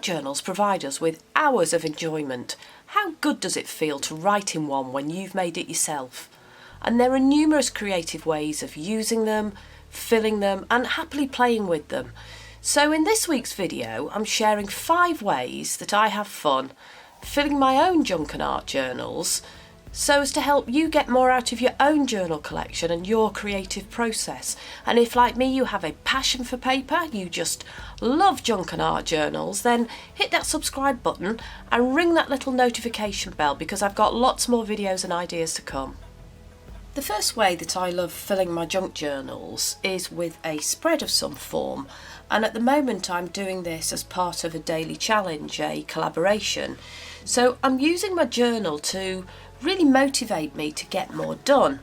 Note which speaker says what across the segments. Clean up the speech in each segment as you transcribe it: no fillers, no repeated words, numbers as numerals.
Speaker 1: journals provide us with hours of enjoyment. How good does it feel to write in one when you've made it yourself? And there are numerous creative ways of using them, filling them and happily playing with them. So in this week's video I'm sharing 5 ways that I have fun filling my own junk and art journals so as to help you get more out of your own journal collection and your creative process. And if, like me, you have a passion for paper, you just love junk and art journals, then hit that subscribe button and ring that little notification bell because I've got lots more videos and ideas to come. The first way that I love filling my junk journals is with a spread of some form, and at the moment I'm doing this as part of a daily challenge, a collaboration. So I'm using my journal to really motivate me to get more done.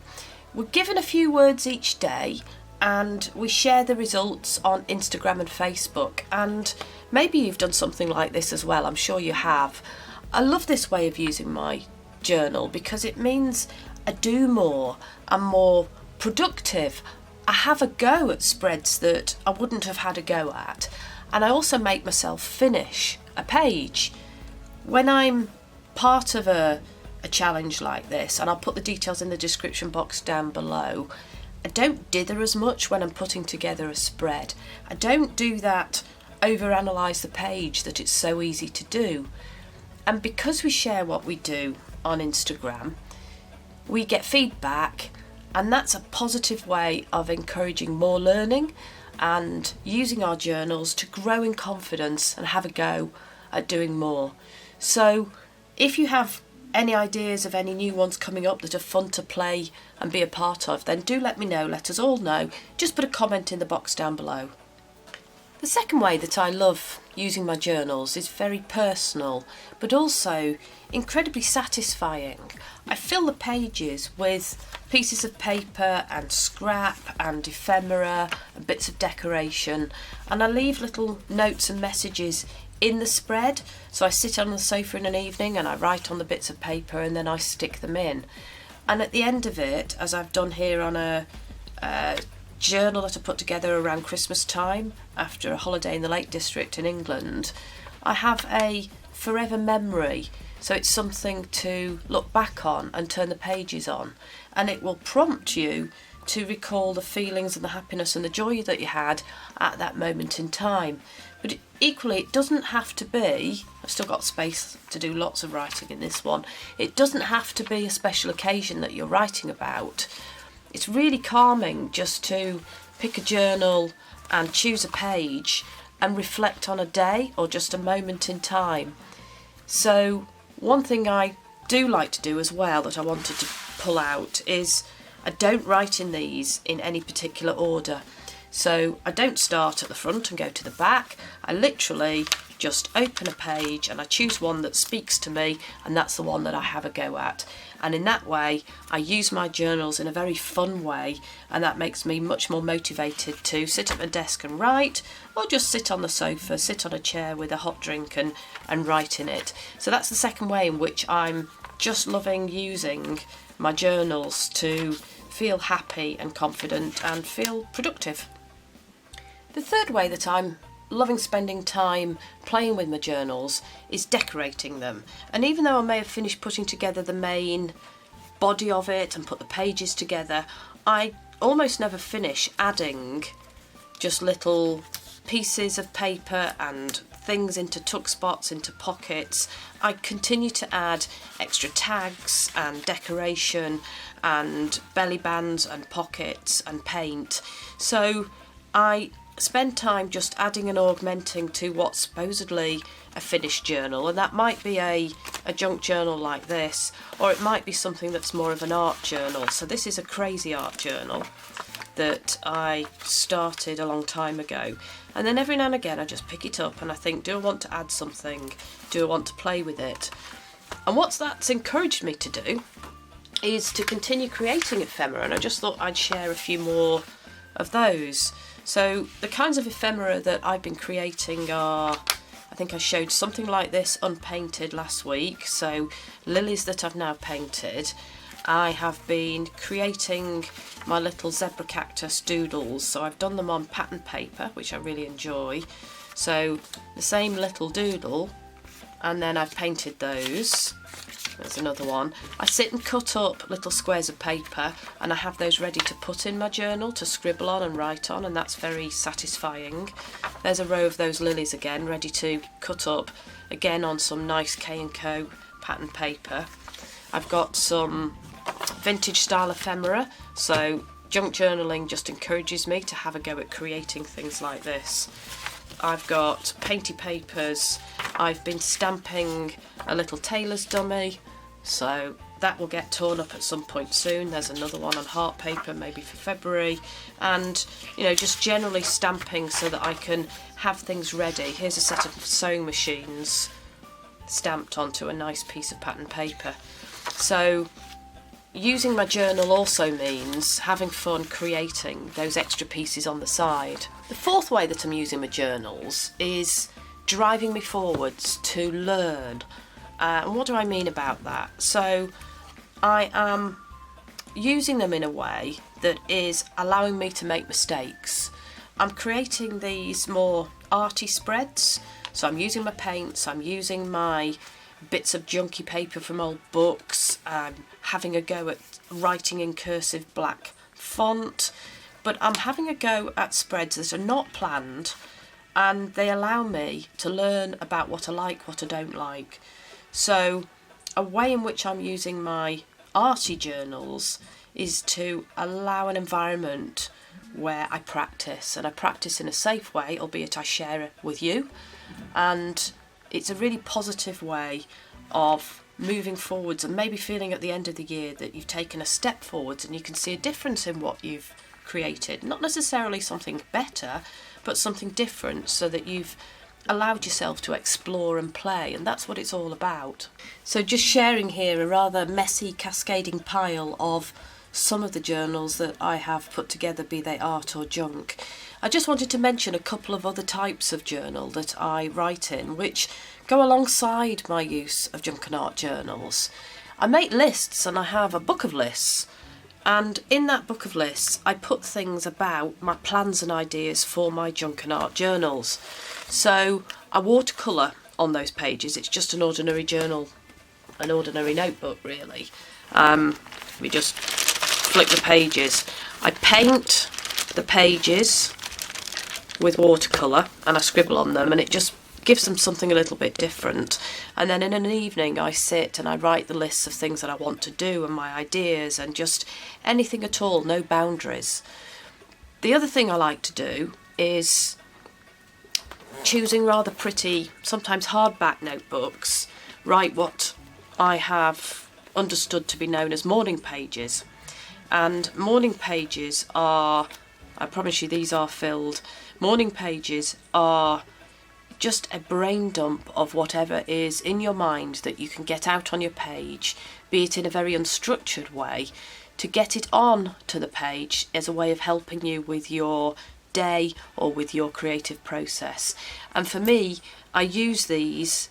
Speaker 1: We're given a few words each day and we share the results on Instagram and Facebook, and maybe you've done something like this as well, I'm sure you have. I love this way of using my journal because it means I do more, I'm more productive, I have a go at spreads that I wouldn't have had a go at, and I also make myself finish a page. When I'm part of a challenge like this, and I'll put the details in the description box down below, I don't dither as much when I'm putting together a spread. I don't do that overanalyze the page that it's so easy to do. And because we share what we do on Instagram, we get feedback, and that's a positive way of encouraging more learning and using our journals to grow in confidence and have a go at doing more. So if you have any ideas of any new ones coming up that are fun to play and be a part of, then do let me know, let us all know. Just put a comment in the box down below. The second way that I love using my journals is very personal, but also incredibly satisfying. I fill the pages with pieces of paper and scrap and ephemera and bits of decoration, and I leave little notes and messages in the spread. So I sit on the sofa in an evening and I write on the bits of paper and then I stick them in. And at the end of it, as I've done here on a journal that I put together around Christmas time after a holiday in the Lake District in England, I have a forever memory. So it's something to look back on and turn the pages on, and it will prompt you to recall the feelings and the happiness and the joy that you had at that moment in time. But equally, it doesn't have to be, I've still got space to do lots of writing in this one, it doesn't have to be a special occasion that you're writing about. It's really calming just to pick a journal and choose a page and reflect on a day or just a moment in time. So one thing I do like to do as well that I wanted to pull out is I don't write in these in any particular order. So I don't start at the front and go to the back. I literally just open a page and I choose one that speaks to me, and that's the one that I have a go at. And in that way I use my journals in a very fun way, and that makes me much more motivated to sit at my desk and write, or just sit on the sofa, sit on a chair with a hot drink and write in it. So that's the second way in which I'm just loving using my journals to feel happy and confident and feel productive. The third way that I'm loving spending time playing with my journals is decorating them. And even though I may have finished putting together the main body of it and put the pages together, I almost never finish adding just little pieces of paper and things into tuck spots, into pockets. I continue to add extra tags and decoration and belly bands and pockets and paint. So I spend time just adding and augmenting to what's supposedly a finished journal, and that might be a junk journal like this, or it might be something that's more of an art journal. So this is a crazy art journal that I started a long time ago, and then every now and again I just pick it up and I think, do I want to add something? Do I want to play with it? And what that's encouraged me to do is to continue creating ephemera, and I just thought I'd share a few more of those. So the kinds of ephemera that I've been creating are, I think I showed something like this unpainted last week, so lilies that I've now painted. I have been creating my little zebra cactus doodles, so I've done them on pattern paper, which I really enjoy. So the same little doodle, and then I've painted those. There's another one. I sit and cut up little squares of paper, and I have those ready to put in my journal to scribble on and write on, and that's very satisfying. There's a row of those lilies again, ready to cut up, again on some nice K&Co pattern paper. I've got some vintage style ephemera, so junk journaling just encourages me to have a go at creating things like this. I've got painty papers. I've been stamping a little tailor's dummy, so that will get torn up at some point soon. There's another one on heart paper, maybe for February, and just generally stamping so that I can have things ready. Here's a set of sewing machines stamped onto a nice piece of pattern paper. So using my journal also means having fun creating those extra pieces on the side. The fourth way that I'm using my journals is driving me forwards to learn. And what do I mean about that? So I am using them in a way that is allowing me to make mistakes. I'm creating these more arty spreads. So I'm using my paints, I'm using my bits of junky paper from old books, having a go at writing in cursive black font, but I'm having a go at spreads that are not planned, and they allow me to learn about what I like, what I don't like. So a way in which I'm using my arty journals is to allow an environment where I practice, and I practice in a safe way, albeit I share it with you, and it's a really positive way of moving forwards and maybe feeling at the end of the year that you've taken a step forwards and you can see a difference in what you've created. Not necessarily something better, but something different, so that you've allowed yourself to explore and play, and that's what it's all about. So just sharing here a rather messy cascading pile of some of the journals that I have put together, be they art or junk. I just wanted to mention a couple of other types of journal that I write in, which go alongside my use of junk and art journals. I make lists, and I have a book of lists, and in that book of lists I put things about my plans and ideas for my junk and art journals. So I watercolour on those pages. It's just an ordinary journal, an ordinary notebook really. We just flick the pages. I paint the pages with watercolour and I scribble on them, and it just gives them something a little bit different. And then in an evening I sit and I write the lists of things that I want to do and my ideas and just anything at all, no boundaries. The other thing I like to do is choosing rather pretty, sometimes hardback notebooks, write what I have understood to be known as morning pages. And morning pages are, I promise you these are filled, morning pages are just a brain dump of whatever is in your mind that you can get out on your page, be it in a very unstructured way, to get it on to the page as a way of helping you with your day or with your creative process. And for me, I use these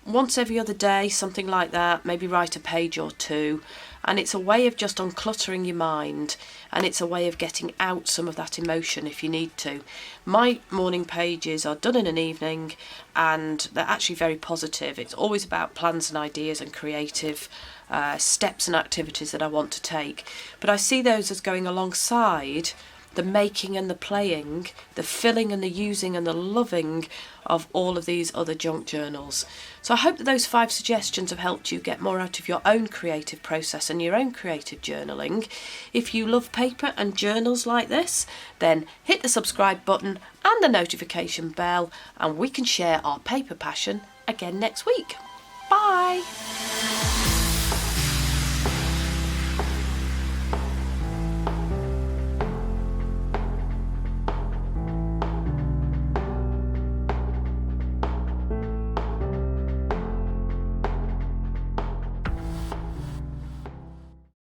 Speaker 1: once every other day, something like that, maybe write a page or two, and it's a way of just uncluttering your mind, and it's a way of getting out some of that emotion if you need to. My morning pages are done in an evening, and they're actually very positive. It's always about plans and ideas and creative steps and activities that I want to take, but I see those as going alongside the making and the playing, the filling and the using and the loving of all of these other junk journals. So I hope that those 5 suggestions have helped you get more out of your own creative process and your own creative journaling. If you love paper and journals like this, then hit the subscribe button and the notification bell, and we can share our paper passion again next week. Bye!